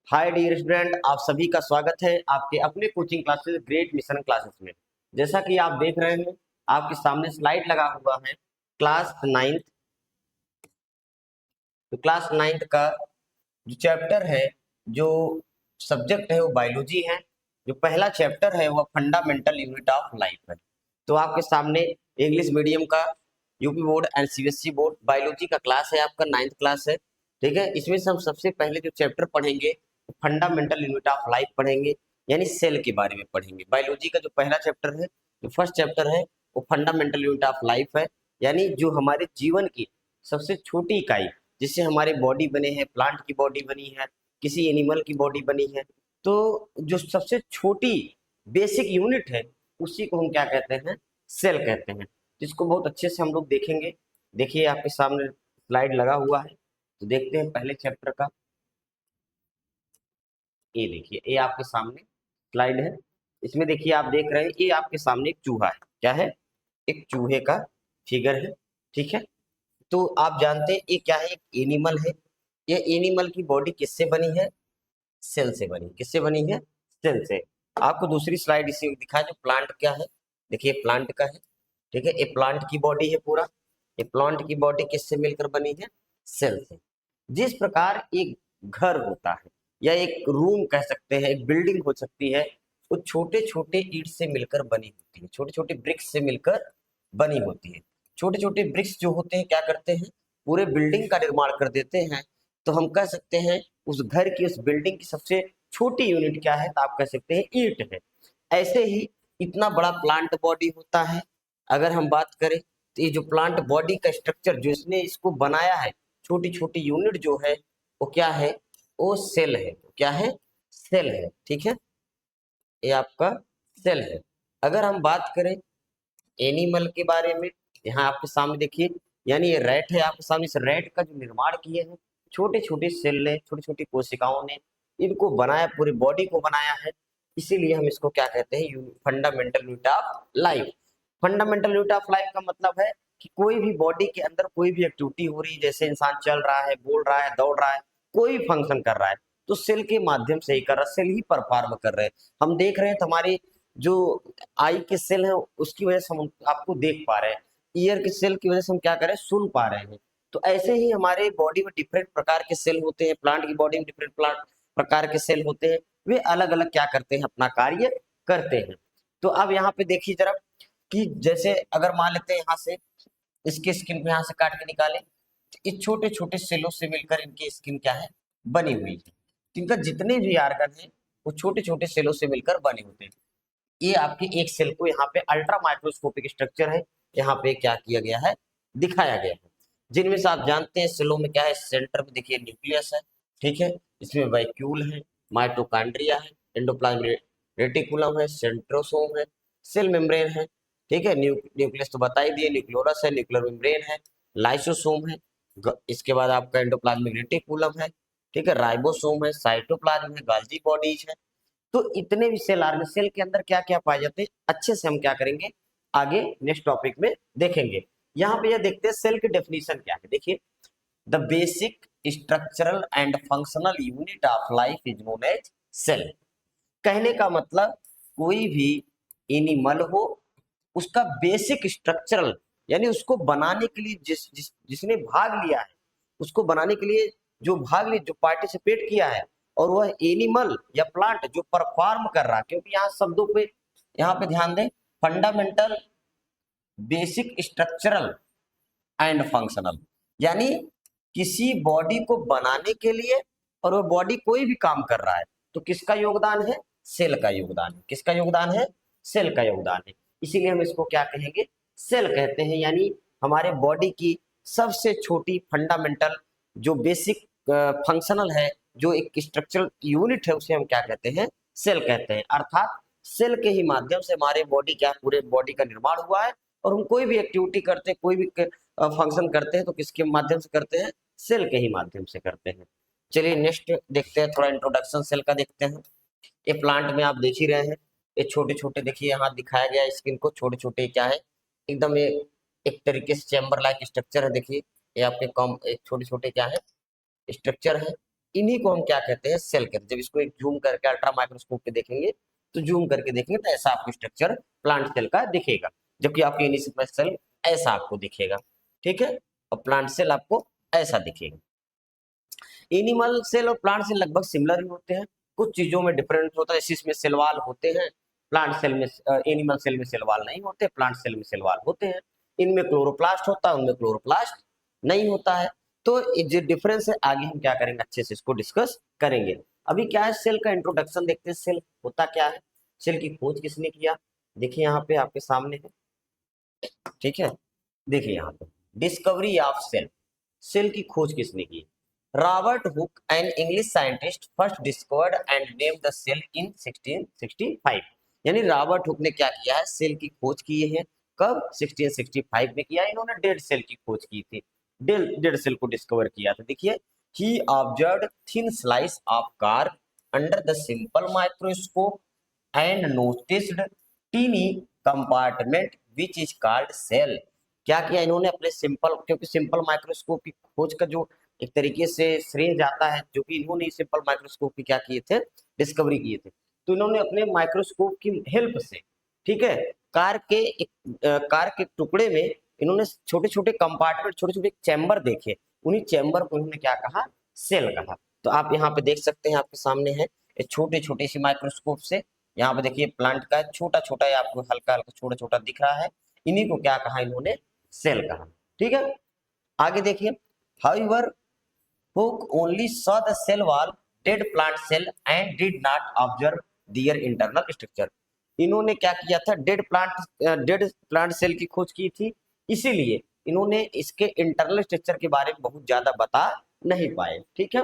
Hi dear student, आप सभी का स्वागत है आपके अपने coaching classes great mission classes में। जैसा कि आप देख रहे हैं, आपके सामने स्लाइड लगा हुआ है। क्लास नाइन्थ, तो क्लास नाइन्थ का जो चैप्टर है, जो सब्जेक्ट है वो बायोलॉजी है। जो पहला चैप्टर है वह फंडामेंटल यूनिट ऑफ लाइफ है। तो आपके सामने इंग्लिश मीडियम का UP board and CBSE board biology का क्लास है, आपका नाइन्थ क्लास है। ठीक है, इसमें से हम सबसे पहले जो चैप्टर पढ़ेंगे फंडामेंटल यूनिट ऑफ लाइफ पढ़ेंगे, यानी सेल के बारे में पढ़ेंगे। बायोलॉजी का जो पहला चैप्टर है, जो फर्स्ट चैप्टर है, वो फंडामेंटल यूनिट ऑफ लाइफ है, यानी जो हमारे जीवन की सबसे छोटी इकाई, जिससे हमारे बॉडी बने हैं, प्लांट की बॉडी बनी है, किसी एनिमल की बॉडी बनी है। तो जो सबसे छोटी बेसिक यूनिट है, उसी को हम क्या कहते हैं, सेल कहते हैं, जिसको बहुत अच्छे से हम लोग देखेंगे। देखिए आपके सामने स्लाइड लगा हुआ है, तो देखते हैं पहले चैप्टर का। ये देखिए, ये आपके सामने स्लाइड है। इसमें देखिए, आप देख रहे हैं, ये आपके सामने एक चूहा है। क्या है? एक चूहे का फिगर है। ठीक है, तो आप जानते हैं ये क्या है? एक एनिमल है। ये एनिमल की बॉडी किससे बनी है? सेल से बनी। किससे बनी है? सेल से। आपको दूसरी स्लाइड इसी में दिखा, जो प्लांट क्या है। देखिए प्लांट का है। ठीक है, ये प्लांट की बॉडी है पूरा। ये प्लांट की बॉडी किससे मिलकर बनी है? सेल से। जिस प्रकार एक घर होता है, या एक रूम कह सकते हैं, एक बिल्डिंग हो सकती है, वो छोटे छोटे ईंट से मिलकर बनी होती है, छोटे छोटे ब्रिक्स से मिलकर बनी होती है। छोटे छोटे ब्रिक्स जो होते हैं क्या करते हैं? पूरे बिल्डिंग का निर्माण कर देते हैं। तो हम कह सकते हैं उस घर की, उस बिल्डिंग की सबसे छोटी यूनिट क्या है? तो आप कह सकते हैं ईंट है। ऐसे ही इतना बड़ा प्लांट बॉडी होता है। अगर हम बात करें, तो ये जो प्लांट बॉडी का स्ट्रक्चर जो इसने इसको बनाया है, छोटी छोटी यूनिट जो है, वो क्या है? वो सेल है। क्या है? सेल है। ठीक है, ये आपका सेल है। अगर हम बात करें एनिमल के बारे में, यहाँ आपके सामने देखिए, यानी ये रैट है आपके सामने। इस रैट का जो निर्माण किए हैं, छोटे छोटे सेल ने, छोटी छोटी कोशिकाओं ने इनको बनाया, पूरी बॉडी को बनाया है। इसीलिए हम इसको क्या कहते हैं? Fundamental unit of life. Fundamental unit of life का मतलब है कि कोई भी बॉडी के अंदर कोई भी एक्टिविटी हो रही है, जैसे इंसान चल रहा है, बोल रहा है, दौड़ रहा है, कोई फंक्शन कर रहा है, तो सेल के माध्यम से ही कर रहा है, सेल ही परफॉर्म कर रहे हैं। हम देख रहे हैं, हमारी जो आई के सेल है, उसकी वजह से हम आपको देख पा रहे हैं। ईयर के सेल की वजह से हम क्या करें? सुन पा रहे हैं। तो ऐसे ही हमारे बॉडी में डिफरेंट प्रकार के सेल होते हैं। प्लांट की बॉडी में डिफरेंट प्लांट प्रकार के सेल होते हैं। वे अलग अलग क्या करते हैं? अपना कार्य करते हैं। तो अब यहाँ पे देखिए जरा, कि जैसे अगर मान लेते हैं यहाँ से इसकी स्किन को यहाँ से काट के निकाले, तो इस छोटे छोटे सेलों से मिलकर इनकी स्किन क्या है? बनी हुई है। तो इनका जितने भी आर्गन है, वो छोटे छोटे सेलों से मिलकर बने होते हैं। ये आपकी एक सेल को यहाँ पे अल्ट्रा माइक्रोस्कोपिक स्ट्रक्चर है, यहाँ पे क्या किया गया है? दिखाया गया है। जिनमें से आप जानते हैं सेलों में क्या है? सेंटर में देखिए न्यूक्लियस है। ठीक है, इसमें वैक्यूल है, माइटोकॉन्ड्रिया है, एंडोप्लाज्मिक रेटिकुलम है, सेंट्रोसोम है, सेल मेम्ब्रेन है। ठीक है, न्यूक्लियस तो बता ही दिए, न्यूक्लियोलस है, न्यूक्लियर मेम्ब्रेन है, लाइसोसोम है, इसके बाद आपका एंडोप्लाज्मिक रेटिकुलम है। ठीक है, राइबोसोम है, साइटोप्लाज्म है, गाल्जी बॉडीज है। तो इतने भी सेल आर्गन, सेल के अंदर क्या क्या पाए जाते हैं, अच्छे से हम क्या करेंगे, आगे नेक्स्ट टॉपिक में देखेंगे। यहाँ पे ये देखते हैं सेल की डेफिनेशन क्या है। देखिए, the basic structural and functional unit of life is known as cell. कहने का मतलब, कोई भी एनिमल हो, उसका बेसिक स्ट्रक्चरल, यानी उसको बनाने के लिए जिसने भाग लिया है, उसको बनाने के लिए जो भाग लिया, जो पार्टिसिपेट किया है, और वह एनिमल या प्लांट जो परफॉर्म कर रहा है, क्योंकि यहाँ शब्दों पे, यहाँ पे ध्यान दें, fundamental, basic structural and functional, यानी किसी बॉडी को बनाने के लिए, और वो बॉडी कोई भी काम कर रहा है, तो किसका योगदान है? सेल का योगदान है। किसका योगदान है? सेल का योगदान है। इसीलिए हम इसको क्या कहेंगे? सेल कहते हैं। यानी हमारे बॉडी की सबसे छोटी फंडामेंटल, जो बेसिक फंक्शनल है, जो एक स्ट्रक्चरल यूनिट है, उसे हम क्या कहते हैं? सेल कहते हैं। अर्थात सेल के ही माध्यम से हमारे बॉडी क्या, पूरे बॉडी का निर्माण हुआ है। और हम कोई भी एक्टिविटी करते हैं, कोई भी फंक्शन करते हैं, तो किसके माध्यम से करते हैं? सेल के ही माध्यम से करते हैं। चलिए नेक्स्ट देखते हैं, थोड़ा इंट्रोडक्शन सेल का देखते हैं। ये प्लांट में आप देख ही रहे हैं, ये छोटे छोटे, देखिए यहाँ दिखाया गया है स्किन को, छोटे छोटे क्या है, एकदम ये एक तरीके से चैम्बर लाइक स्ट्रक्चर है। देखिए, ये आपके कॉम एक छोटे छोटे क्या है? स्ट्रक्चर है। इन्हीं को हम क्या कहते हैं, सेल कहते हैं। जब इसको एक जूम करके अल्ट्रा माइक्रोस्कोप पे देखेंगे तो जूम करके देखेंगे तो ऐसा आपको स्ट्रक्चर प्लांट सेल का दिखेगा, जबकि आपके इनिशियल सेल ऐसा आपको दिखेगा, ठीक है, और प्लांट सेल आपको ऐसा दिखेगा। एनिमल सेल और प्लांट सेल लगभग सिमिलर ही होते हैं, कुछ चीजों में डिफरेंस होता है, इसमें सेल वाल होते हैं, प्लांट सेल में एनिमल सेल में सेल वाल नहीं होते, प्लांट सेल में सेल वाल होते हैं। इनमें क्लोरोप्लास्ट होता है, उनमें क्लोरोप्लास्ट नहीं होता है। तो जो डिफरेंस है आगे हम क्या करेंगे, अच्छे से इसको डिस्कस करेंगे। अभी क्या है, सेल का इंट्रोडक्शन देखते हैं। सेल होता क्या है, सेल की खोज किसने किया, देखिए यहाँ पे आपके सामने है, ठीक है, देखिए यहाँ पे डिस्कवरी ऑफ सेल, सेल की खोज किसने की। Robert Hooke, an English scientist, first discovered and named the cell in 1665। यानी रॉबर्ट हुक ने क्या किया है, सेल की खोज की है। कब, 1665 में किया। इन्होंने डेड सेल की खोज की थी, डेड सेल को डिस्कवर किया था। देखिए, he observed thin slice of cork under the simple microscope and noticed tiny compartment which is called cell. क्या किया इन्होंने अपने सिंपल, क्योंकि सिंपल माइक्रोस्कोप की खोज का जो एक तरीके से श्रेय जाता है, जो कि इन्होंने सिंपल माइक्रोस्कोप की क्या किए थे, डिस्कवरी किए थे। तो इन्होंने अपने माइक्रोस्कोप की हेल्प से, ठीक है, कार के टुकड़े में इन्होंने छोटे छोटे कंपार्टमेंट, छोटे छोटे चैम्बर देखे, उन्हीं चैम्बर को इन्होंने क्या कहा, सेल कहा। तो आप यहाँ पे देख सकते हैं, आपके सामने है छोटे छोटे सी माइक्रोस्कोप से, यहाँ पे देखिए प्लांट का छोटा छोटा, आपको हल्का हल्का छोटा छोटा दिख रहा है, इन्हीं को क्या कहा इन्होंने, सेल कहा, ठीक है। आगे देखिए, however Hooke only saw the cell wall dead plant cell and did not observe their internal structure. इन्होंने क्या किया था, डेड प्लांट सेल की खोज की थी, इसीलिए इन्होंने इसके इंटरनल स्ट्रक्चर के बारे में बहुत ज्यादा बता नहीं पाए, ठीक है।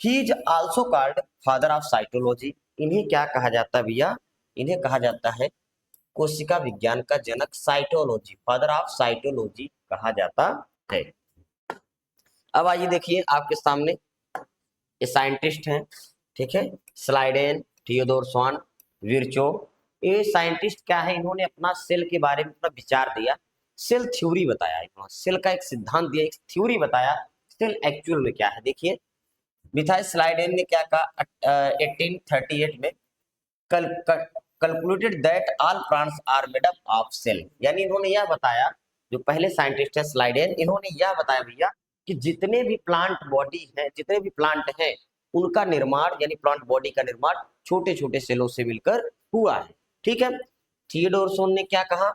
He is also called father of cytology. इन्हें क्या कहा जाता है भैया, इन्हें कहा जाता है कोशिका विज्ञान का जनक, साइटोलॉजी, फादर ऑफ साइटोलॉजी कहा जाता है। अब आइए देखिए, आपके सामने ये साइंटिस्ट हैं, ठीक है, स्लाइडेन, थियोडोर स्वान, विर्चो। ये साइंटिस्ट क्या है, इन्होंने अपना सेल के बारे में अपना विचार दिया, सेल थ्योरी बताया, इन्होंने सेल का एक सिद्धांत दिया, एक थ्योरी बताया, सेल एक्चुअल में क्या है। देखिए, मिथाइल स्लाइडेन ने क्या कहा 1838 में, calculated that all plants are made up of cell. यानी इन्होंने यह बताया, जो पहले साइंटिस्ट है स्लाइडेन, इन्होंने यह बताया भैया कि जितने भी प्लांट बॉडी है, जितने भी प्लांट हैं, उनका निर्माण, यानी प्लांट बॉडी का निर्माण छोटे छोटे सेलों से मिलकर हुआ है, ठीक है। थियोडोर ने क्या कहा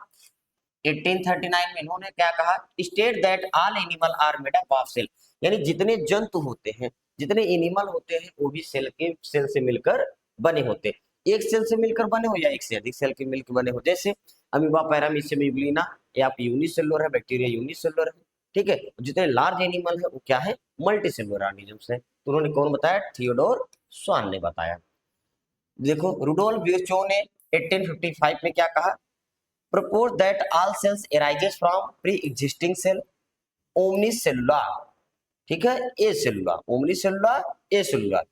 1839 में, इन्होंने क्या कहा, state that all animal are made up of cell. यानी जितने जंतु होते हैं, जितने एनिमल होते हैं, वो भी सेल से मिलकर बने होते हैं। एक सेल से मिलकर बने हो या एक से अधिक सेल के मिलकर बने हो, जैसे अमीबा, पैरामीशियम, यूग्लिना, ये आप यूनिसेलुलर है, बैक्टीरिया यूनिसेलुलर है, ठीक है। जितने लार्ज एनिमल है वो क्या है, मल्टी सेलुलर ऑर्गेनिजम्स है। तो उन्होंने कौन बताया, थियोडोर स्वान ने बताया। देखो, रुडोल्फ विर्चो ने 1855 में क्या कहा, propose that all cells arises from pre-existing cell omnicellular, ठीक है, a cellular, omnicellular, a cellular,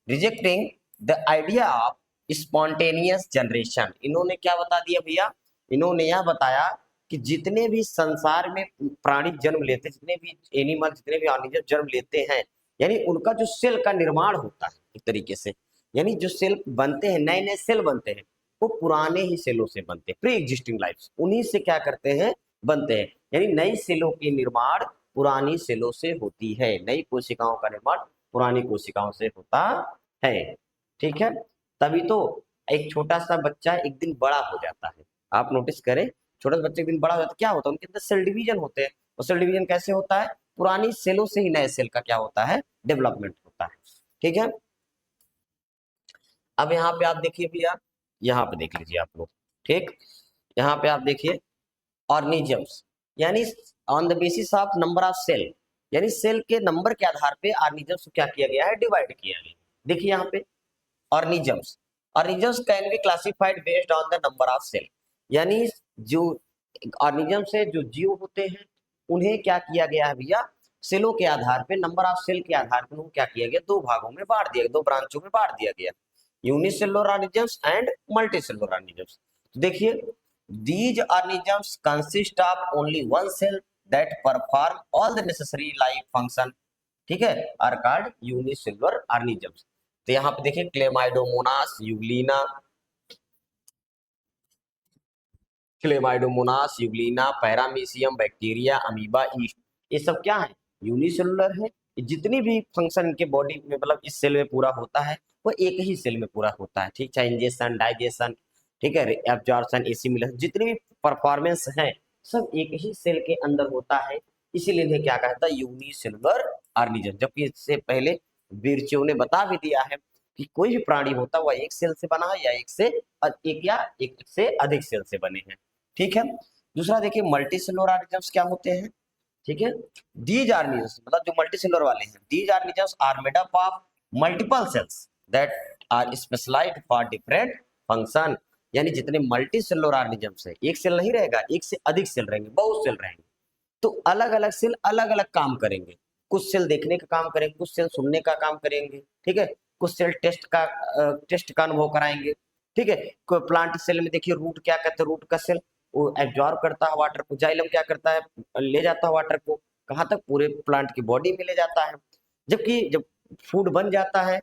rejecting the idea of spontaneous generation. इन्होंने क्या बता दिया भैया, इन्होंने यह बताया कि जितने भी संसार में प्राणी जन्म लेते, जितने भी एनिमल, जितने भी ऑर्गेनिज्म जन्म लेते हैं, यानी उनका जो सेल का निर्माण होता है एक तरीके से, यानी जो सेल बनते हैं, नए नए सेल बनते हैं, वो पुराने ही सेलों से बनते हैं, प्री एग्जिस्टिंग लाइफ, उन्हीं से क्या करते हैं, बनते हैं। यानी नई सेलों के निर्माण पुरानी सेलों से होती है, नई कोशिकाओं का निर्माण पुरानी कोशिकाओं से होता है, ठीक है। तभी तो एक छोटा सा बच्चा एक दिन बड़ा हो जाता है, आप नोटिस करें, छोटा सा बच्चा एक दिन बड़ा हो जाता है, क्या होता है, उनके अंदर सेल डिवीजन होते हैं, और सेल डिवीजन कैसे होता है, पुरानी सेलों से ही नए सेल का क्या होता है, डेवलपमेंट होता है, ठीक है। अब यहाँ पे आप देखिए भैया, यहाँ पे देख लीजिए आप लोग, ठीक, यहाँ पे आप देखिए ऑर्गेनिजम्स, यानी on the basis of number of cell, यानी सेल के नंबर के आधार पे ऑर्गेनिजम्स को क्या किया गया है, डिवाइड किया गया। देखिए यहाँ पे organisms, organisms can be classified based on the number of cell. यानी जो ऑर्गेनिजम्स है, जो जीव होते हैं, उन्हें क्या किया गया है भैया, सेलों के आधार पे, नंबर ऑफ सेल के आधार पे उनको क्या किया गया, दो भागों में बांट दिया गया, दो ब्रांचों में बांट दिया गया, unicellular organisms and multicellular organisms. तो देखिए, these organisms consist of only one cell that perform all the necessary life function ठीक है, आर कॉल्ड यूनिसेलुलर ऑर्गेनिजम्स। तो यहाँ पे देखिए Chlamydomonas, Euglena, Chlamydomonas, Euglena, paramecium, bacteria, amoeba, east, ये सब क्या है, यूनिसेलुलर है। जितनी भी फंक्शन इनके बॉडी में मतलब इस सेल में पूरा होता है वो एक ही सेल में पूरा होता है, ठीक, चाहे इंजेक्शन, डाइजेशन, ठीक है, एब्जॉर्प्शन, एसिमिलेशन, जितनी भी परफॉर्मेंस है सब एक ही सेल के अंदर होता है, इसीलिए इन्हें क्या कहता है, यूनिसेलुलर ऑर्गेनिज्म। जबकि इससे पहले वीरचियों ने बता भी दिया है कि कोई भी प्राणी होता है वह एक सेल से बना है या एक से अधिक सेल से बने हैं, ठीक है। दूसरा देखिए मल्टी सेलुलर ऑर्गेनिजम्स क्या होते हैं, ठीक है। दीज ऑर्गेनिजम्स मतलब जो मल्टी सेलुलर वाले हैं, these organisms are made up of multiple cells that are specialised for different function. यानी जितने मल्टी सेलुलर ऑर्गेनिजम्स है, एक सेल नहीं रहेगा, एक से अधिक सेल रहेंगे, बहुत सेल रहेंगे, तो अलग अलग सेल अलग अलग काम करेंगे। कुछ सेल देखने का काम करेंगे, कुछ सेल सुनने का काम करेंगे, ठीक है, कुछ सेल टेस्ट का अनुभव कराएंगे, ठीक है। कोई प्लांट सेल में देखिए रूट क्या करते हैं, रूट का सेल वो एब्जॉर्ब करता है वाटर को, जाइलम क्या करता है, ले जाता है वाटर को कहाँ तक, पूरे प्लांट की बॉडी में ले जाता है। जबकि जब फूड बन जाता है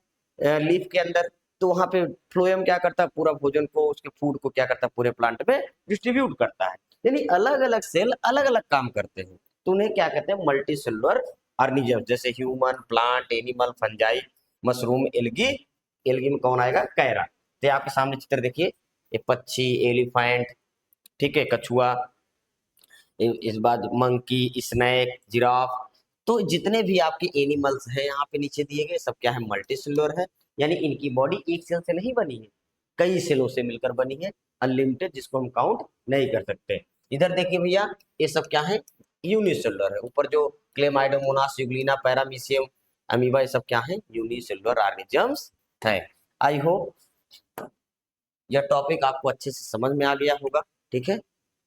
लीफ के अंदर, तो वहां पे फ्लोएम क्या करता है, पूरा भोजन को, उसके फूड को क्या करता है, पूरे प्लांट में डिस्ट्रीब्यूट करता है। यानी अलग अलग सेल अलग अलग काम करते हैं, तो उन्हें क्या कहते हैं, मल्टी सेलुलर ऑर्गेनिज्म। जैसे human, plant, animal, fungi, mushroom, algae, algae में कौन आएगा, कैरा। तो आपके सामने चित्र देखिए, ये पक्षी, एलिफेंट, ठीक है, कछुआ, इस बाद मंकी, स्नैक, जिराफ, तो जितने भी आपके एनिमल्स हैं यहाँ पे नीचे दिए गए सब क्या है, मल्टी सेलुलर है। यानी इनकी बॉडी एक सेल से नहीं बनी है, कई सेलों से मिलकर बनी है, अनलिमिटेड, जिसको हम काउंट नहीं कर सकते। इधर देखिए भैया, ये सब क्या है, यूनिसेलुलर है। ऊपर जो क्लेमाइडोमोनास, यूग्लिना, पैरामीशियम, अमीबा, ये सब क्या है, यूनिसेलुलर ऑर्गेनिजम्स है। आई होप यह टॉपिक आपको अच्छे से समझ में आ गया होगा, ठीक है।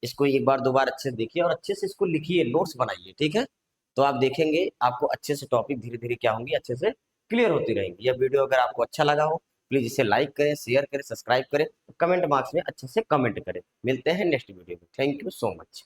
इसको एक बार दो बार अच्छे से देखिए और अच्छे से इसको लिखिए, नोट्स बनाइए, ठीक है। तो आप देखेंगे आपको अच्छे से टॉपिक धीरे धीरे क्या होंगी, अच्छे से क्लियर होती रहेंगी। यह वीडियो अगर आपको अच्छा लगा हो प्लीज इसे लाइक करें, शेयर करें, सब्सक्राइब करें, कमेंट बॉक्स में अच्छे से कमेंट करें। मिलते हैं नेक्स्ट वीडियो में। Thank you so much.